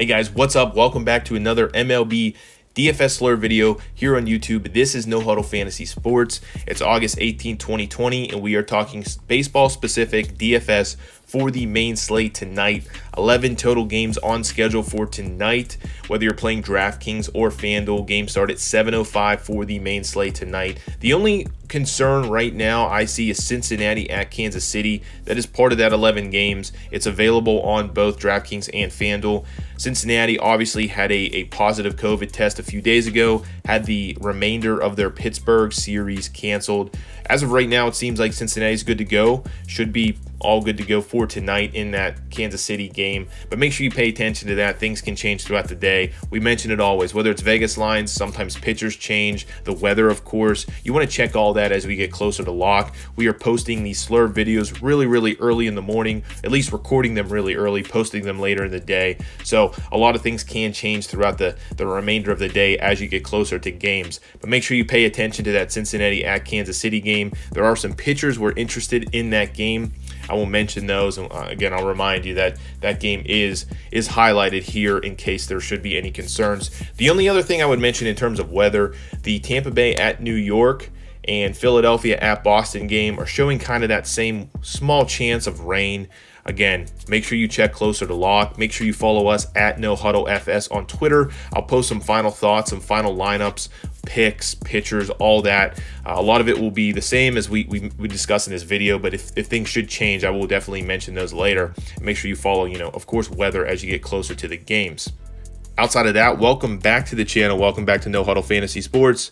Hey guys, what's up? Welcome back to another MLB DFS Slurve video here on YouTube. This is No Huddle Fantasy Sports. It's August 18, 2020, and we are talking baseball-specific DFS for the main slate tonight. 11 total games on schedule for tonight. Whether you're playing DraftKings or FanDuel, games start at 7:05 for the main slate tonight. The only concern right now I see is Cincinnati at Kansas City. That is part of that 11 games. It's available on both DraftKings and FanDuel. Cincinnati obviously had a positive COVID test a few days ago, had the remainder of their Pittsburgh series canceled. As of right now, it seems like Cincinnati's good to go. Should be all good to go for tonight in that Kansas City game. But make sure you pay attention to that. Things can change throughout the day. We mention it always, whether it's Vegas lines, sometimes pitchers change, the weather, of course. You want to check all that as we get closer to lock. We are posting these Slurve videos really early in the morning, at least recording them really early, posting them later in the day. So a lot of things can change throughout the remainder of the day as you get closer to games. But make sure you pay attention to that Cincinnati at Kansas City game. There are some pitchers we're interested in that game. I will mention those, and again, I'll remind you that that game is highlighted here in case there should be any concerns. The only other thing I would mention in terms of weather, the Tampa Bay at New York and Philadelphia at Boston game are showing kind of that same small chance of rain. Again, make sure you check closer to lock. Make sure you follow us at No Huddle FS on Twitter. I'll post some final thoughts, some final lineups, picks, pitchers, all that. A lot of it will be the same as we discussed in this video, but if things should change, I will definitely mention those later. Make sure you follow, of course, weather as you get closer to the games. Outside of that, welcome back to the channel. Welcome back to No Huddle Fantasy Sports.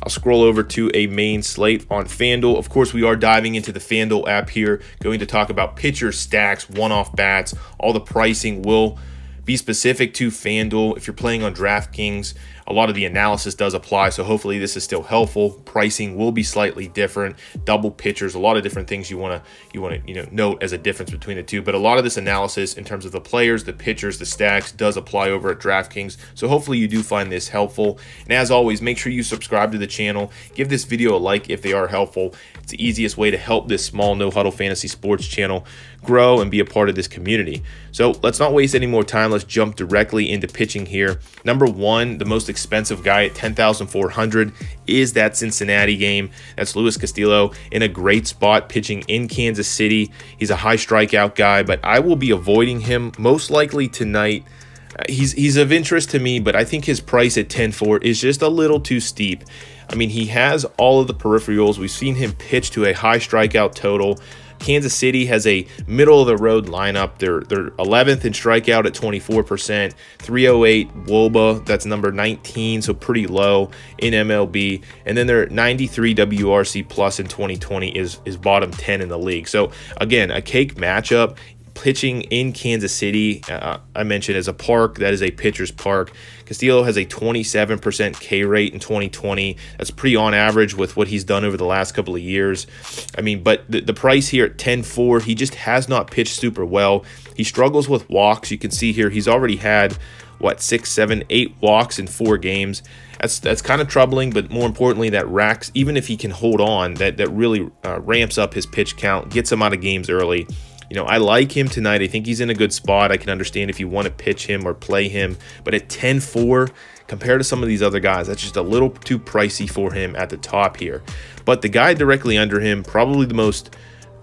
I'll scroll over to a main slate on FanDuel. Of course, we are diving into the FanDuel app here, going to talk about pitcher stacks, one-off bats. All the pricing will be specific to FanDuel. If you're playing on DraftKings, a lot of the analysis does apply, so hopefully this is still helpful. Pricing will be slightly different. Double pitchers, a lot of different things you want to note as a difference between the two. But a lot of this analysis in terms of the players, the pitchers, the stacks does apply over at DraftKings. So hopefully you do find this helpful. And as always, make sure you subscribe to the channel. Give this video a like if they are helpful. It's the easiest way to help this small No Huddle Fantasy Sports channel grow and be a part of this community. So let's not waste any more time. Let's jump directly into pitching here. Number one, the most expensive guy at $10,400 is that Cincinnati game. That's Luis Castillo in a great spot pitching in Kansas City. He's a high strikeout guy, but I will be avoiding him most likely tonight. He's of interest to me, but I think his price at $10,400 is just a little too steep. I mean, he has all of the peripherals. We've seen him pitch to a high strikeout total. Kansas City has a middle-of-the-road lineup. They're 11th in strikeout at 24%, 308 WOBA, that's number 19, so pretty low in MLB. And then their 93 WRC plus in 2020 is bottom 10 in the league. So again, a cake matchup. Pitching in Kansas City, I mentioned, as a park, that is a pitcher's park. Castillo has a 27% K rate in 2020. That's pretty on average with what he's done over the last couple of years. I mean, but the price here at $10,400, he just has not pitched super well. He struggles with walks. You can see here he's already had, 6, 7, 8 walks in 4 games. That's kind of troubling, but more importantly, that racks, even if he can hold on, that really ramps up his pitch count, gets him out of games early. I like him tonight. I think he's in a good spot. I can understand if you want to pitch him or play him. But at $10,400, compared to some of these other guys, that's just a little too pricey for him at the top here. But the guy directly under him, probably the most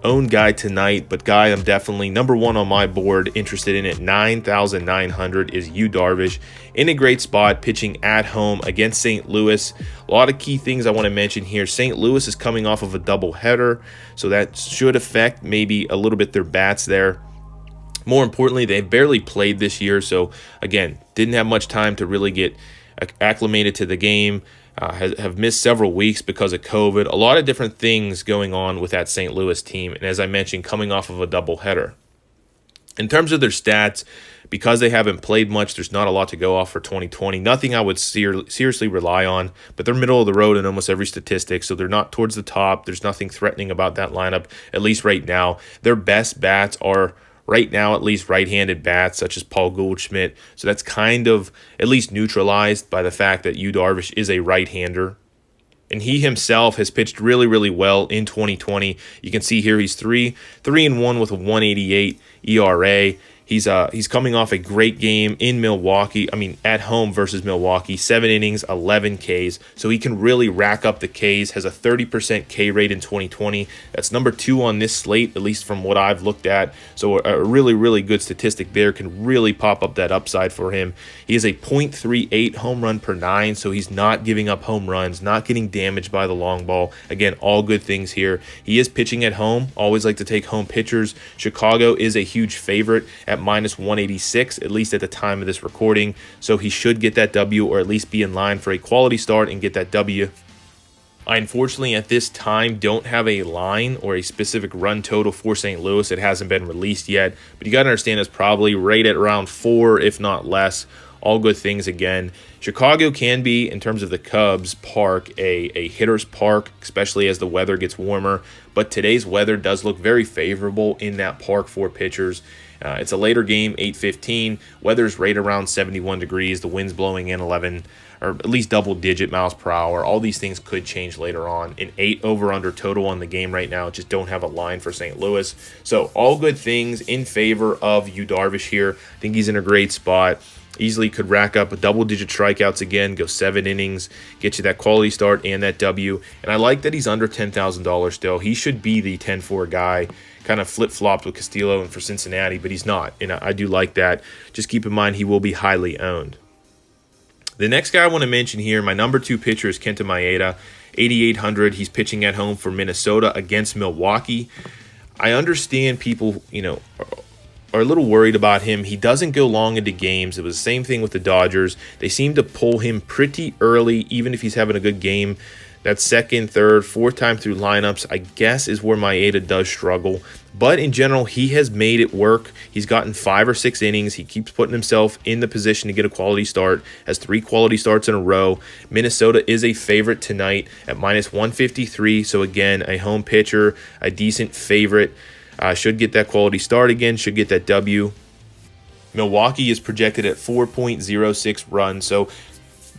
owned guy tonight, but guy I'm definitely number one on my board, interested in at $9,900 is Yu Darvish, in a great spot, pitching at home against St. Louis. A lot of key things I want to mention here. St. Louis is coming off of a doubleheader, so that should affect maybe a little bit their bats there. More importantly, they've barely played this year, so again, didn't have much time to really get acclimated to the game. Have missed several weeks because of COVID. A lot of different things going on with that St. Louis team. And as I mentioned, coming off of a doubleheader. In terms of their stats, because they haven't played much, there's not a lot to go off for 2020. Nothing I would seriously rely on, but they're middle of the road in almost every statistic, so they're not towards the top. There's nothing threatening about that lineup, at least right now. Their best bats are, right now, at least, right-handed bats such as Paul Goldschmidt. So that's kind of at least neutralized by the fact that Yu Darvish is a right-hander. And he himself has pitched really well in 2020. You can see here he's 3-1 with a 1.88 ERA. He's coming off a great game in Milwaukee. I mean, at home versus Milwaukee, 7 innings, 11 Ks. So he can really rack up the Ks, has a 30% K rate in 2020. That's number 2 on this slate, at least from what I've looked at. So a really, really good statistic there, can really pop up that upside for him. He has a .38 home run per 9, so he's not giving up home runs, not getting damaged by the long ball. Again, all good things here. He is pitching at home. Always like to take home pitchers. Chicago is a huge favorite at -186, at least at the time of this recording. So he should get that W, or at least be in line for a quality start and get that W. I unfortunately at this time don't have a line or a specific run total for St. Louis. It hasn't been released yet, but you got to understand it's probably right at around 4, if not less. All good things again. Chicago can be, in terms of the Cubs park, a hitter's park, especially as the weather gets warmer. But today's weather does look very favorable in that park for pitchers. It's a later game, 8:15. Weather's right around 71 degrees. The wind's blowing in 11, or at least double-digit miles per hour. All these things could change later on. An 8 over-under total on the game right now. Just don't have a line for St. Louis. So all good things in favor of Yu Darvish here. I think he's in a great spot. Easily could rack up a double-digit strikeouts again, go 7 innings, get you that quality start and that W. And I like that he's under $10,000 still. He should be the 10-4 guy. Kind of flip-flopped with Castillo and for Cincinnati, but he's not. And I do like that. Just keep in mind he will be highly owned. The next guy I want to mention here, my number 2 pitcher is Kenta Maeda, 8,800. He's pitching at home for Minnesota against Milwaukee. I understand people, are a little worried about him. He doesn't go long into games. It was the same thing with the Dodgers. They seem to pull him pretty early, even if he's having a good game. That second, third, fourth time through lineups, I guess, is where Maeda does struggle. But in general, he has made it work. He's gotten 5 or 6 innings. He keeps putting himself in the position to get a quality start. Has 3 quality starts in a row. Minnesota is a favorite tonight at -153. So again, a home pitcher, a decent favorite. Should get that quality start again. Should get that W. Milwaukee is projected at 4.06 runs. So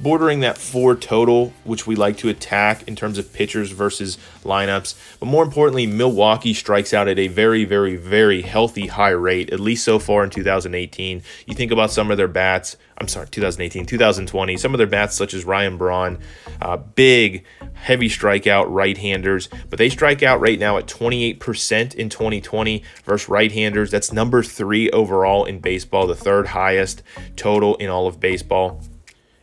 bordering that 4 total, which we like to attack in terms of pitchers versus lineups. But more importantly, Milwaukee strikes out at a very, very, very healthy high rate, at least so far in 2018. You think about some of their bats, 2020, some of their bats such as Ryan Braun, big, heavy strikeout right-handers, but they strike out right now at 28% in 2020 versus right-handers. That's number 3 overall in baseball, the 3rd highest total in all of baseball.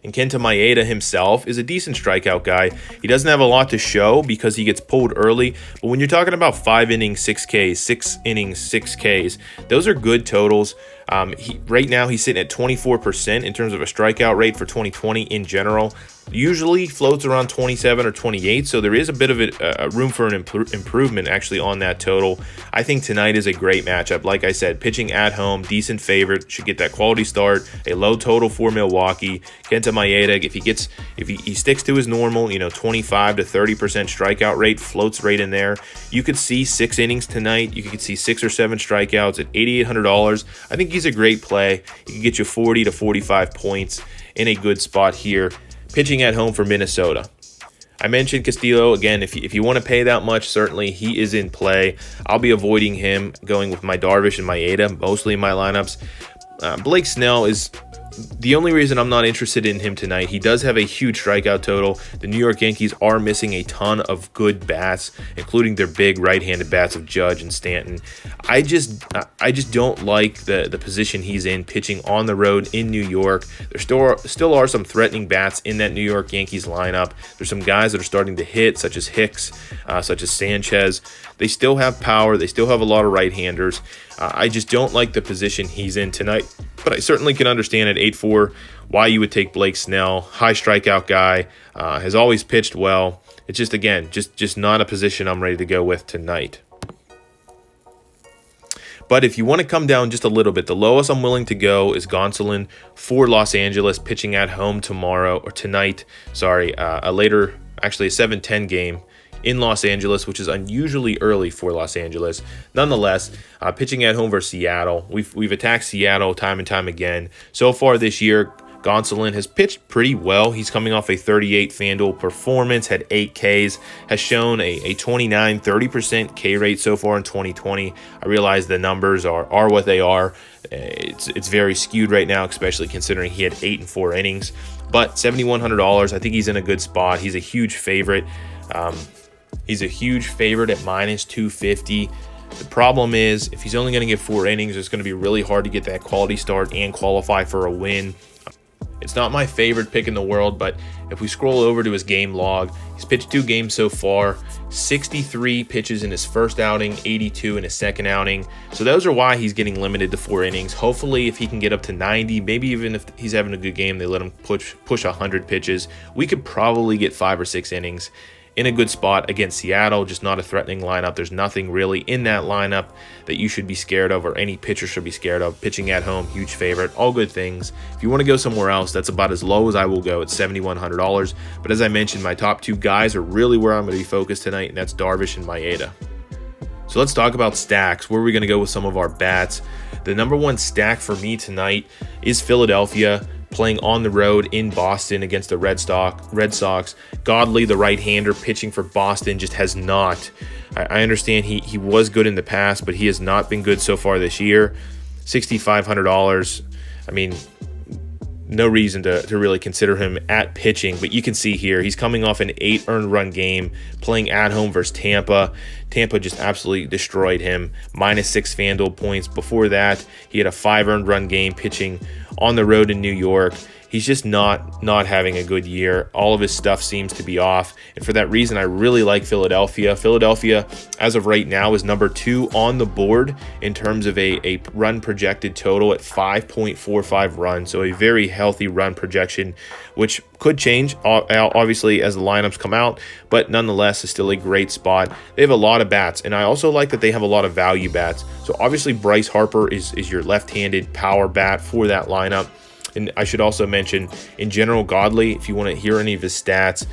And Kenta Maeda himself is a decent strikeout guy. He doesn't have a lot to show because he gets pulled early. But when you're talking about 5 innings, 6 Ks, 6 innings, 6 Ks, those are good totals. Right now he's sitting at 24% in terms of a strikeout rate for 2020 in general. Usually floats around 27 or 28, so there is a bit of a room for an improvement actually on that total. I think tonight is a great matchup. Like I said, pitching at home, decent favorite, should get that quality start. A low total for Milwaukee. Kenta Maeda, if he sticks to his normal, 25 to 30% strikeout rate, floats right in there. You could see 6 innings tonight. You could see 6 or 7 strikeouts at $8,800. I think he's a great play. He can get you 40 to 45 points in a good spot here. Pitching at home for Minnesota. I mentioned Castillo. Again, if you want to pay that much, certainly he is in play. I'll be avoiding him, going with my Darvish and Maeda, mostly in my lineups. Blake Snell is the only reason I'm not interested in him tonight. He does have a huge strikeout total. The New York Yankees are missing a ton of good bats, including their big right-handed bats of Judge and Stanton. I just don't like the position he's in, pitching on the road in New York. There still are some threatening bats in that New York Yankees lineup. There's some guys that are starting to hit, such as Hicks, such as Sanchez. They still have power. They still have a lot of right-handers. I just don't like the position he's in tonight. But I certainly can understand at 8-4 why you would take Blake Snell. High strikeout guy, has always pitched well. It's just, again, just not a position I'm ready to go with tonight. But if you want to come down just a little bit, the lowest I'm willing to go is Gonsolin for Los Angeles, pitching at home tonight. A 7-10 game in Los Angeles, which is unusually early for Los Angeles. Nonetheless, pitching at home versus Seattle. We've attacked Seattle time and time again. So far this year, Gonsolin has pitched pretty well. He's coming off a 38 FanDuel performance, had 8 Ks, has shown a 29, 30% K rate so far in 2020. I realize the numbers are what they are. It's very skewed right now, especially considering he had 8 and 4 innings. But $7,100, I think he's in a good spot. He's a huge favorite. He's a huge favorite at -250. The problem is, if he's only going to get 4 innings, it's going to be really hard to get that quality start and qualify for a win. It's not my favorite pick in the world, but if we scroll over to his game log, he's pitched 2 games so far, 63 pitches in his first outing, 82 in his second outing. So those are why he's getting limited to 4 innings. Hopefully, if he can get up to 90, maybe even if he's having a good game, they let him push 100 pitches, we could probably get 5 or 6 innings. In a good spot against Seattle, just not a threatening lineup. There's nothing really in that lineup that you should be scared of or any pitcher should be scared of. Pitching at home, huge favorite, all good things. If you want to go somewhere else, that's about as low as I will go at $7,100. But as I mentioned, my top 2 guys are really where I'm going to be focused tonight, and that's Darvish and Maeda. So let's talk about stacks. Where are we going to go with some of our bats? The number 1 stack for me tonight is Philadelphia, playing on the road in Boston against the Red Sox. Godley, the right-hander, pitching for Boston, just has not. I understand he was good in the past, but he has not been good so far this year. $6,500. I mean, no reason to really consider him at pitching, but you can see here he's coming off an 8 earned run game, playing at home versus Tampa. Tampa just absolutely destroyed him. -6 FanDuel points. Before that, he had a 5 earned run game pitching on the road in New York. He's just not having a good year. All of his stuff seems to be off. And for that reason, I really like Philadelphia. Philadelphia, as of right now, is number 2 on the board in terms of a run projected total at 5.45 runs. So a very healthy run projection, which could change, obviously, as the lineups come out. But nonetheless, is still a great spot. They have a lot of bats. And I also like that they have a lot of value bats. So obviously, Bryce Harper is your left-handed power bat for that lineup. And I should also mention, in general, Godley, if you want to hear any of his stats,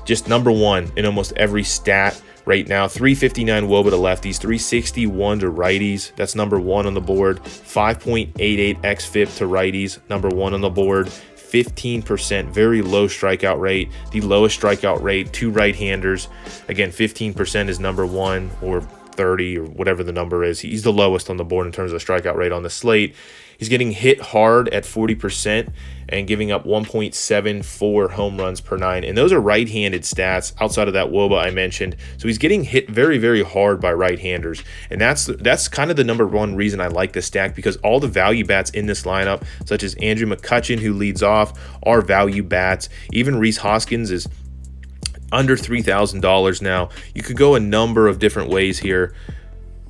just number 1 in almost every stat right now. 359 WOBA to lefties, 361 to righties. That's number 1 on the board. 5.88 xFIP to righties, number 1 on the board. 15%, very low strikeout rate. The lowest strikeout rate to right-handers. Again, 15% is number 1, or 30 or whatever the number is. He's the lowest on the board in terms of the strikeout rate on the slate. He's getting hit hard at 40% and giving up 1.74 home runs per 9. And those are right-handed stats outside of that WOBA I mentioned. So he's getting hit very, very hard by right-handers. And that's kind of the number 1 reason I like this stack, because all the value bats in this lineup, such as Andrew McCutchen, who leads off, are value bats. Even Rhys Hoskins is under $3,000 now. You could go a number of different ways here.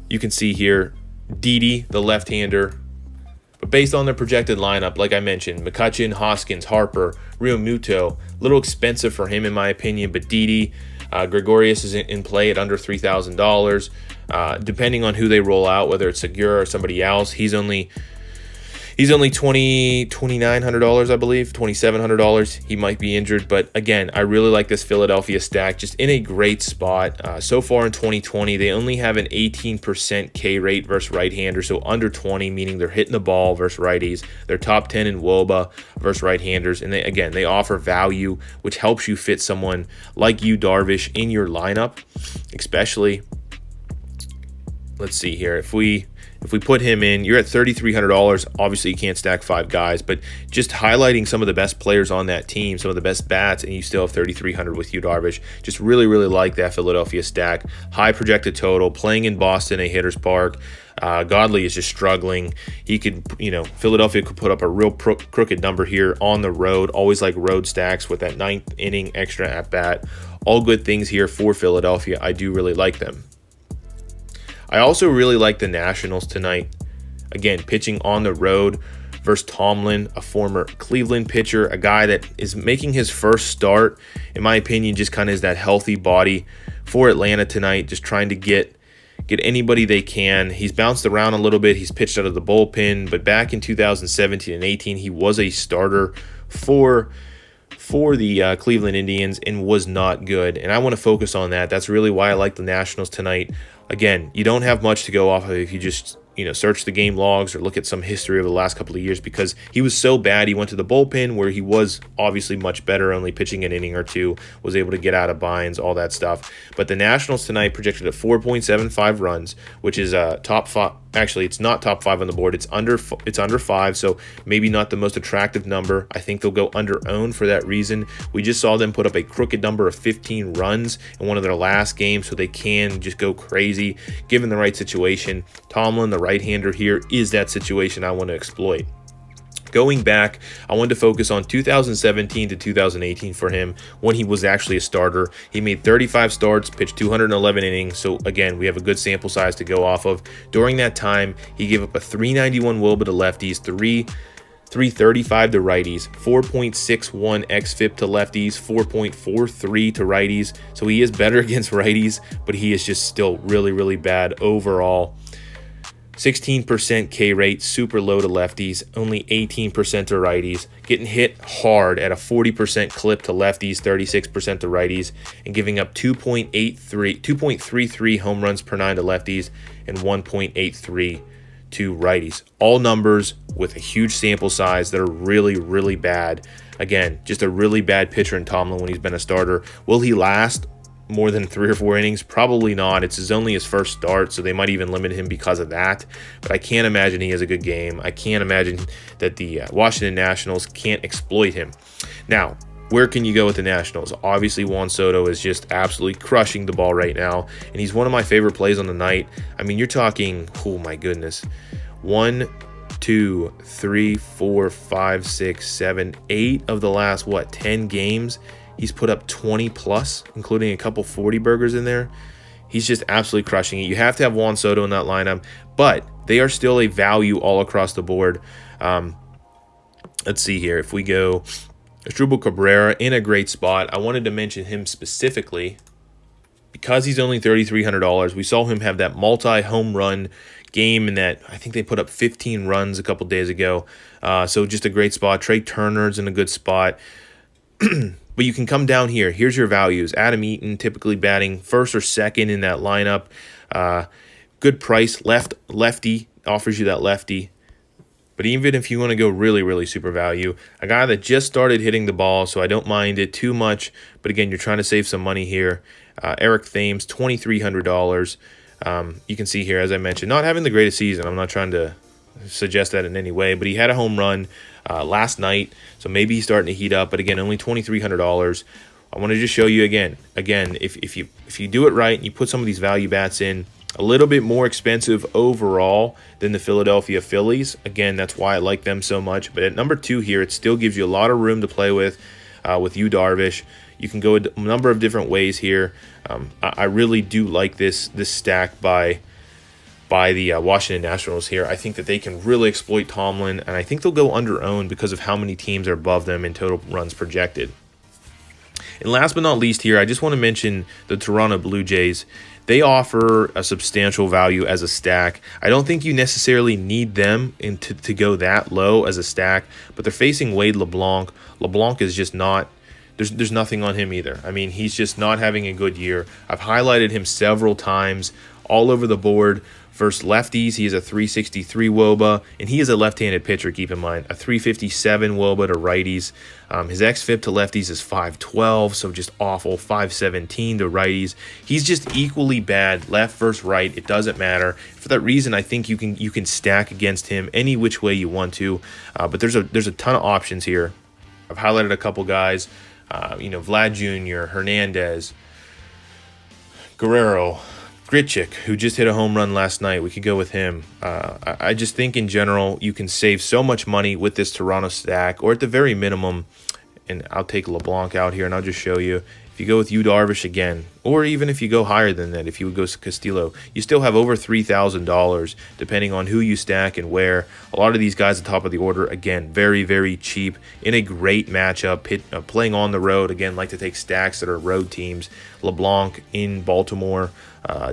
You can see here, Didi, the left-hander. But based on their projected lineup, like I mentioned, McCutchen, Hoskins, Harper, Realmuto, a little expensive for him in my opinion, but Didi, Gregorius is in play at under $3,000. Depending on who they roll out, whether it's Segura or somebody else, he's only $2,900, I believe, $2,700. He might be injured, but again, I really like this Philadelphia stack, just in a great spot. So far in 2020, they only have an 18% K rate versus right-handers, so under 20, meaning they're hitting the ball versus righties. They're top 10 in WOBA versus right-handers, and they offer value, which helps you fit someone like you, Darvish, in your lineup, especially. Let's see here. If we put him in, you're at $3,300. Obviously, you can't stack 5 guys, but just highlighting some of the best players on that team, some of the best bats, and you still have $3,300 with you, Darvish. Just really, really like that Philadelphia stack. High projected total, playing in Boston, a hitter's park. Godley is just struggling. He could, Philadelphia could put up a real crooked number here on the road. Always like road stacks with that 9th inning extra at bat. All good things here for Philadelphia. I do really like them. I also really like the Nationals tonight. Again, pitching on the road versus Tomlin, a former Cleveland pitcher, a guy that is making his first start. In my opinion, just kind of is that healthy body for Atlanta tonight, just trying to get anybody they can. He's bounced around a little bit. He's pitched out of the bullpen, but back in 2017 and 18, he was a starter for the Cleveland Indians and was not good. And I want to focus on that. That's really why I like the Nationals tonight. Again, you don't have much to go off of if you just, search the game logs or look at some history over the last couple of years, because he was so bad. He went to the bullpen where he was obviously much better, only pitching an inning or two, was able to get out of binds, all that stuff. But the Nationals tonight projected at 4.75 runs, which is top 5. Actually, it's not top 5 on the board. It's under 5, so maybe not the most attractive number. I think they'll go under own for that reason. We just saw them put up a crooked number of 15 runs in one of their last games, so they can just go crazy given the right situation. Tomlin, the right-hander here, is that situation I want to exploit. Going back, I wanted to focus on 2017 to 2018 for him, when he was actually a starter. He made 35 starts, pitched 211 innings, so again, we have a good sample size to go off of. During that time, he gave up a 391 WOBA to lefties, 335 to righties, 4.61 xFIP to lefties, 4.43 to righties. So he is better against righties, but he is just still really, really bad overall. 16% K rate, super low to lefties, only 18% to righties, getting hit hard at a 40% clip to lefties, 36% to righties, and giving up 2.33 home runs per 9 to lefties and 1.83 to righties. All numbers with a huge sample size that are really, really bad. Again, just a really bad pitcher in Tomlin when he's been a starter. Will he last more than 3 or 4 innings? Probably not. It's only his first start, so they might even limit him because of that. But I can't imagine he has a good game. I can't imagine that the Washington Nationals can't exploit him. Now, where can you go with the Nationals? Obviously, Juan Soto is just absolutely crushing the ball right now, and he's one of my favorite plays on the night. I mean, you're talking, oh my goodness, 1, 2, 3, 4, 5, 6, 7, 8 of the last 10 games. He's put up 20 plus, including a couple 40 burgers in there. He's just absolutely crushing it. You have to have Juan Soto in that lineup, but they are still a value all across the board. Let's see here. If we go Asdrubal Cabrera in a great spot, I wanted to mention him specifically because he's only $3,300. We saw him have that multi-home run game in that I think they put up 15 runs a couple days ago. So just a great spot. Trey Turner's in a good spot. But you can come down here. Here's your values. Adam Eaton typically batting first or second in that lineup. Good price. Lefty offers you that lefty. But even if you want to go really, really super value, a guy that just started hitting the ball, so I don't mind it too much. But again, you're trying to save some money here. Eric Thames, $2,300. You can see here, as I mentioned, not having the greatest season. I'm not trying to suggest that in any way, but he had a home run last night, so maybe he's starting to heat up. But again, only $2,300. I want to just show you again, if you do it right and you put some of these value bats in, a little bit more expensive overall than the Philadelphia Phillies. Again, that's why I like them so much. But at number 2 here, it still gives you a lot of room to play with Yu Darvish. You can go a number of different ways here. I really do like this stack by the Washington Nationals here. I think that they can really exploit Tomlin, and I think they'll go under owned because of how many teams are above them in total runs projected. And last but not least here, I just want to mention the Toronto Blue Jays. They offer a substantial value as a stack. I don't think you necessarily need them to go that low as a stack, but they're facing Wade Leblanc. Leblanc is just not, there's nothing on him either. I mean, he's just not having a good year. I've highlighted him several times all over the board. Versus lefties, he is a 363 WOBA, and he is a left-handed pitcher, keep in mind. A 357 WOBA to righties. His xFIP to lefties is 512, so just awful. 517 to righties. He's just equally bad, left versus right. It doesn't matter. For that reason, I think you can stack against him any which way you want to. But there's a ton of options here. I've highlighted a couple guys. Vlad Jr., Hernandez, Guerrero, Grichuk, who just hit a home run last night. We could go with him. I just think in general you can save so much money with this Toronto stack, or at the very minimum, and I'll take LeBlanc out here and I'll just show you. If you go with Yu Darvish again, or even if you go higher than that, if you would go Castillo, you still have over $3,000 depending on who you stack and where. A lot of these guys at the top of the order, again, very, very cheap in a great matchup. Playing on the road, again, like to take stacks that are road teams. LeBlanc in Baltimore,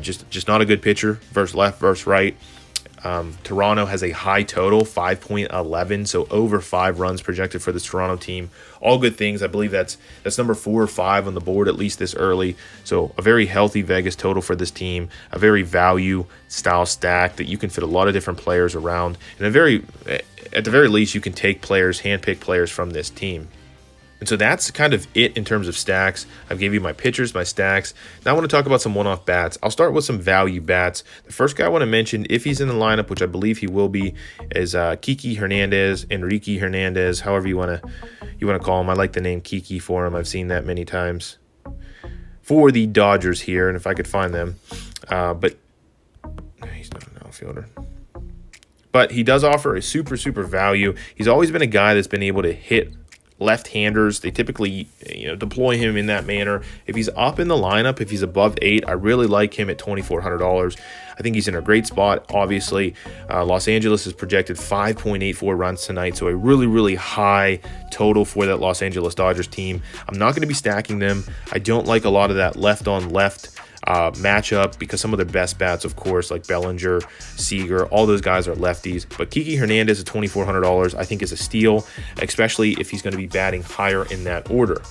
just not a good pitcher versus left versus right. Toronto has a high total, 5.11, so over 5 runs projected for this Toronto team. All good things. I believe that's number 4 or 5 on the board, at least this early. So a very healthy Vegas total for this team, a very value style stack that you can fit a lot of different players around, and at the very least, you can take players, handpick players from this team. And so that's kind of it in terms of stacks. I've gave you my pitchers, my stacks. Now I want to talk about some one-off bats. I'll start with some value bats. The first guy I want to mention, if he's in the lineup, which I believe he will be, is Kiki Hernandez, Enrique Hernandez, however you want to call him. I like the name Kiki for him. I've seen that many times for the Dodgers here, and if I could find them. But he's not an outfielder. But he does offer a super, super value. He's always been a guy that's been able to hit left-handers. They typically deploy him in that manner. If he's up in the lineup, if he's above 8, I really like him at $2,400. I think he's in a great spot. Obviously, Los Angeles is projected 5.84 runs tonight, so a really, really high total for that Los Angeles Dodgers team. I'm not going to be stacking them. I don't like a lot of that left-on-left matchup because some of their best bats, of course, like Bellinger, Seager, all those guys are lefties. But Kiki Hernandez at $2,400 I think is a steal, especially if he's going to be batting higher in that order.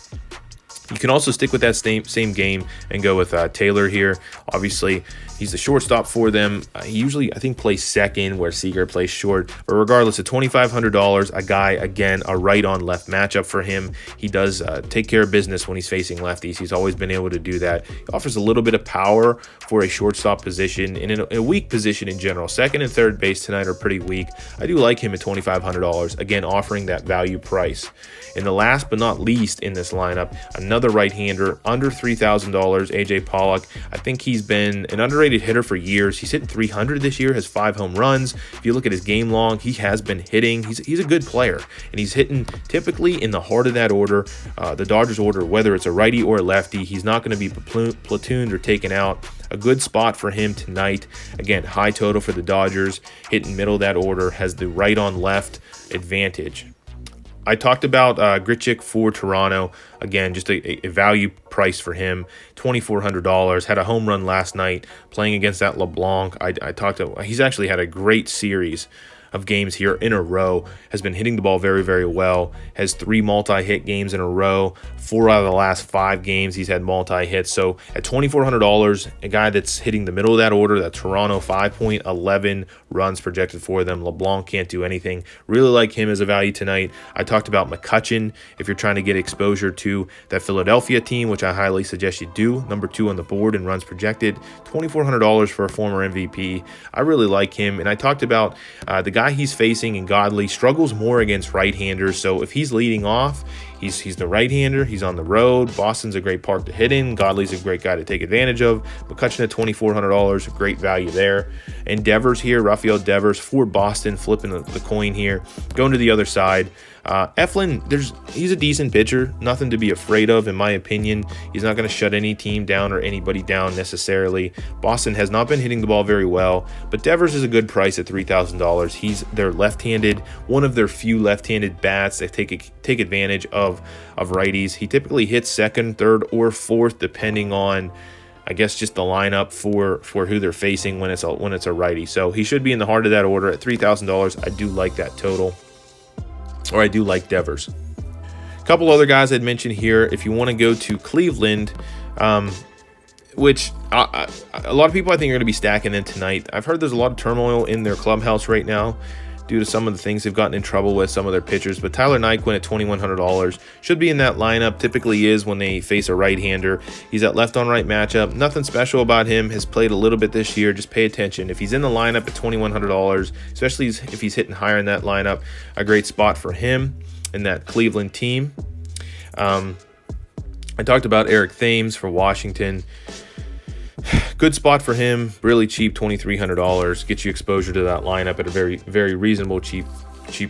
You can also stick with that same game and go with Taylor here. Obviously, he's the shortstop for them. He usually, I think, plays second where Seager plays short. But regardless, at $2,500, a guy, again, a right-on-left matchup for him. He does take care of business when he's facing lefties. He's always been able to do that. He offers a little bit of power for a shortstop position and in a weak position in general. Second and third base tonight are pretty weak. I do like him at $2,500, again, offering that value price. And the last but not least in this lineup, another right-hander, under $3,000, AJ Pollock. I think he's been an underrated hitter for years. He's hitting 300 this year, has 5 home runs. If you look at his game long, he has been hitting. He's a good player, and he's hitting typically in the heart of that order, the Dodgers order, whether it's a righty or a lefty. He's not going to be platooned or taken out. A good spot for him tonight. Again, high total for the Dodgers, hitting middle of that order, has the right-on-left advantage. I talked about Grichuk for Toronto. Again, just a value price for him, $2,400. Had a home run last night playing against that Leblanc. He's actually had a great series of games here in a row, has been hitting the ball very, very well, has 3 multi-hit games in a row, 4 out of the last 5 games he's had multi-hits. So at $2,400, a guy that's hitting the middle of that order, that Toronto, 5.11 runs projected for them. LeBlanc can't do anything. Really like him as a value tonight. I talked about McCutchen if you're trying to get exposure to that Philadelphia team, which I highly suggest you do. Number 2 on the board in runs projected, $2,400 for a former MVP. I really like him. And I talked about the guy he's facing in Godley struggles more against right-handers. So if he's leading off, he's the right-hander. He's on the road. Boston's a great park to hit in. Godley's a great guy to take advantage of. McCutchen at $2,400, great value there. And Devers here, Rafael Devers for Boston, flipping the coin here. Going to the other side. Eflin, he's a decent pitcher, nothing to be afraid of in my opinion. He's not going to shut any team down or anybody down necessarily. Boston has not been hitting the ball very well, but Devers is a good price at $3,000. He's their left-handed, one of their few left-handed bats that take advantage of righties. He typically hits second, third, or fourth depending on, I guess, just the lineup for who they're facing when it's a righty. So he should be in the heart of that order at $3,000. I do like that total. Or I do like Devers. A couple other guys I'd mention here. If you want to go to Cleveland, which a lot of people I think are going to be stacking in tonight. I've heard there's a lot of turmoil in their clubhouse right now due to some of the things they've gotten in trouble with, some of their pitchers. But Tyler Nyquin at $2,100 should be in that lineup. Typically is when they face a right-hander. He's at left-on-right matchup. Nothing special about him. Has played a little bit this year. Just pay attention. If he's in the lineup at $2,100, especially if he's hitting higher in that lineup, a great spot for him in that Cleveland team. I talked about Eric Thames for Washington. Good spot for him, really cheap, $2,300. Gets you exposure to that lineup at a very, very reasonable, cheap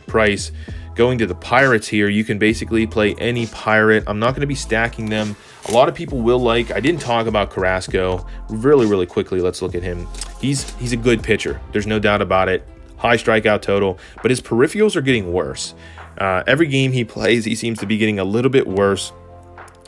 price. Going to the Pirates here, you can basically play any Pirate. I'm not going to be stacking them. A lot of people will like. I didn't talk about Carrasco. Really, really quickly, let's look at him. He's a good pitcher. There's no doubt about it. High strikeout total, but his peripherals are getting worse. Every game he plays, he seems to be getting a little bit worse.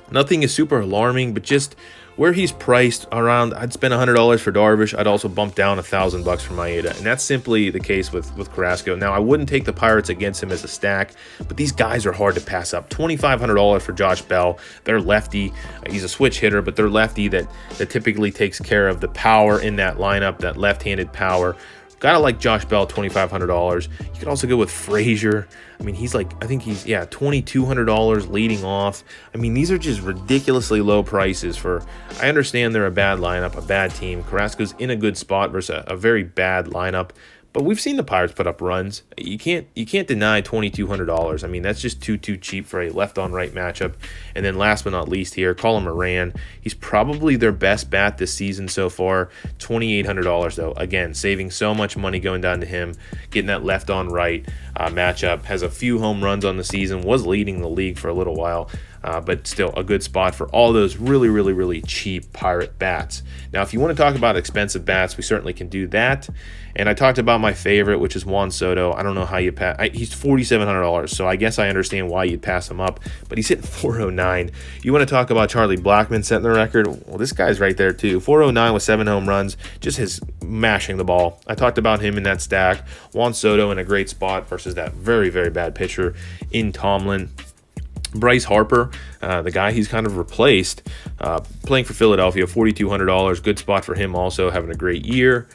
Nothing is super alarming, but just where he's priced around, I'd spend $100 for Darvish. I'd also bump down $1,000 for Maeda, and that's simply the case with Carrasco. Now, I wouldn't take the Pirates against him as a stack, but these guys are hard to pass up. $2,500 for Josh Bell. They're lefty. He's a switch hitter, but they're lefty that typically takes care of the power in that lineup, that left-handed power. Gotta like Josh Bell, $2,500. You could also go with Frazier. I mean, he's like, I think he's, $2,200 leading off. I mean, these are just ridiculously low prices for, I understand they're a bad lineup, a bad team. Carrasco's in a good spot versus a very bad lineup. But we've seen the Pirates put up runs. You can't deny $2,200. I mean, that's just too cheap for a left-on-right matchup. And then last but not least here, Colin Moran. He's probably their best bat this season so far. $2,800 though. Again, saving so much money going down to him, getting that left-on-right matchup. Has a few home runs on the season. Was leading the league for a little while. But still a good spot for all those really cheap Pirate bats. Now, if you want to talk about expensive bats, we certainly can do that. And I talked about my favorite, which is Juan Soto. I don't know how you pass. He's $4,700, so I guess I understand why you'd pass him up. But he's hitting 409. You want to talk about Charlie Blackmon setting the record? Well, this guy's right there too. 409 with 7 home runs, just his mashing the ball. I talked about him in that stack. Juan Soto in a great spot versus that very bad pitcher in Tomlin. Bryce Harper, the guy he's kind of replaced, playing for Philadelphia, $4,200. Good spot for him also, having a great year.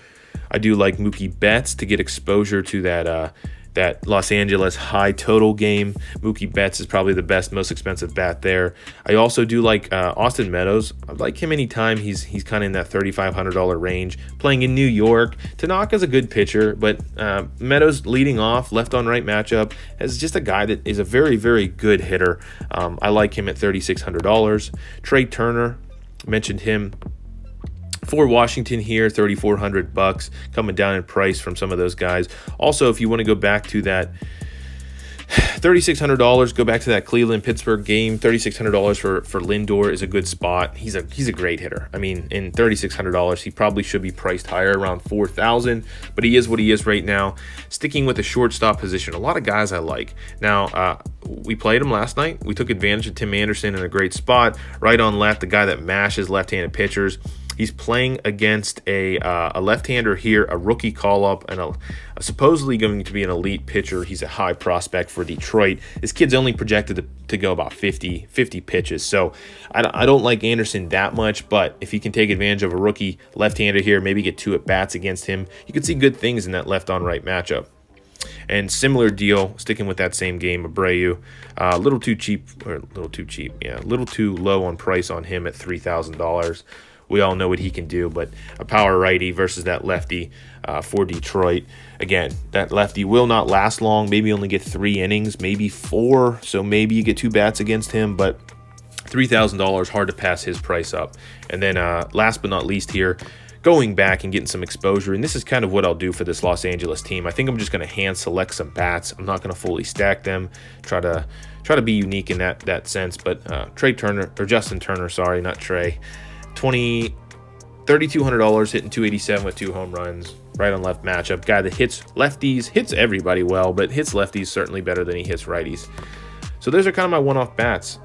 I do like Mookie Betts to get exposure to that Los Angeles high total game. Mookie Betts is probably the best, most expensive bat there. I also do like Austin Meadows. I like him anytime he's kind of in that $3,500 range. Playing in New York, Tanaka's a good pitcher, but Meadows leading off, left on right matchup, is just a guy that is a very good hitter. I like him at $3,600. Trey Turner, mentioned him. For Washington here, $3,400, coming down in price from some of those guys. Also, if you want to go back to that $3,600, go back to that Cleveland-Pittsburgh game. $3,600 for Lindor is a good spot. He's a great hitter. I mean, in $3,600, he probably should be priced higher, around $4,000, but he is what he is right now. Sticking with the shortstop position, a lot of guys I like. Now, we played him last night. We took advantage of Tim Anderson in a great spot. Right on left, the guy that mashes left-handed pitchers. He's playing against a left-hander here, a rookie call-up, and a supposedly going to be an elite pitcher. He's a high prospect for Detroit. This kid's only projected to go about 50 pitches. So I don't like Anderson that much, but if he can take advantage of a rookie left-hander here, maybe get 2 at-bats against him, you could see good things in that left-on-right matchup. And similar deal, sticking with that same game, Abreu, a little too low on price on him at $3,000. We all know what he can do, but a power righty versus that lefty for Detroit. Again, that lefty will not last long, maybe only get 3 innings, maybe 4, so maybe you get 2 bats against him, but $3,000, hard to pass his price up. And then last but not least here, going back and getting some exposure, and this is kind of what I'll do for this Los Angeles team. I think I'm just going to hand select some bats. I'm not going to fully stack them, try to be unique in that sense, but Justin Turner, sorry, not Trey. $3,200 hitting 287 with 2 home runs, right on left matchup. Guy that hits lefties, hits everybody well, but hits lefties certainly better than he hits righties. So those are kind of my one-off bats.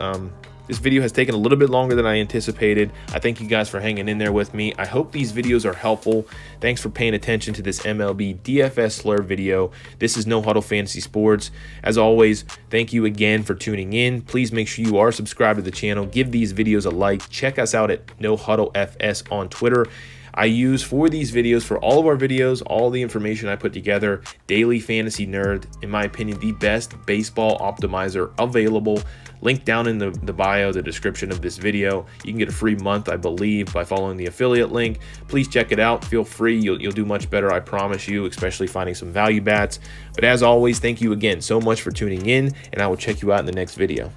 This video has taken a little bit longer than I anticipated. I thank you guys for hanging in there with me. I hope these videos are helpful. Thanks for paying attention to this MLB DFS Slurve video. This is No Huddle Fantasy Sports. As always, thank you again for tuning in. Please make sure you are subscribed to the channel. Give these videos a like. Check us out at No Huddle FS on Twitter. I use for these videos, for all of our videos, all the information I put together, Daily Fantasy Nerd, in my opinion, the best baseball optimizer available. Link down in the bio, the description of this video. You can get a free month, I believe, by following the affiliate link. Please check it out. Feel free. You'll do much better, I promise you, especially finding some value bats. But as always, thank you again so much for tuning in, and I will check you out in the next video.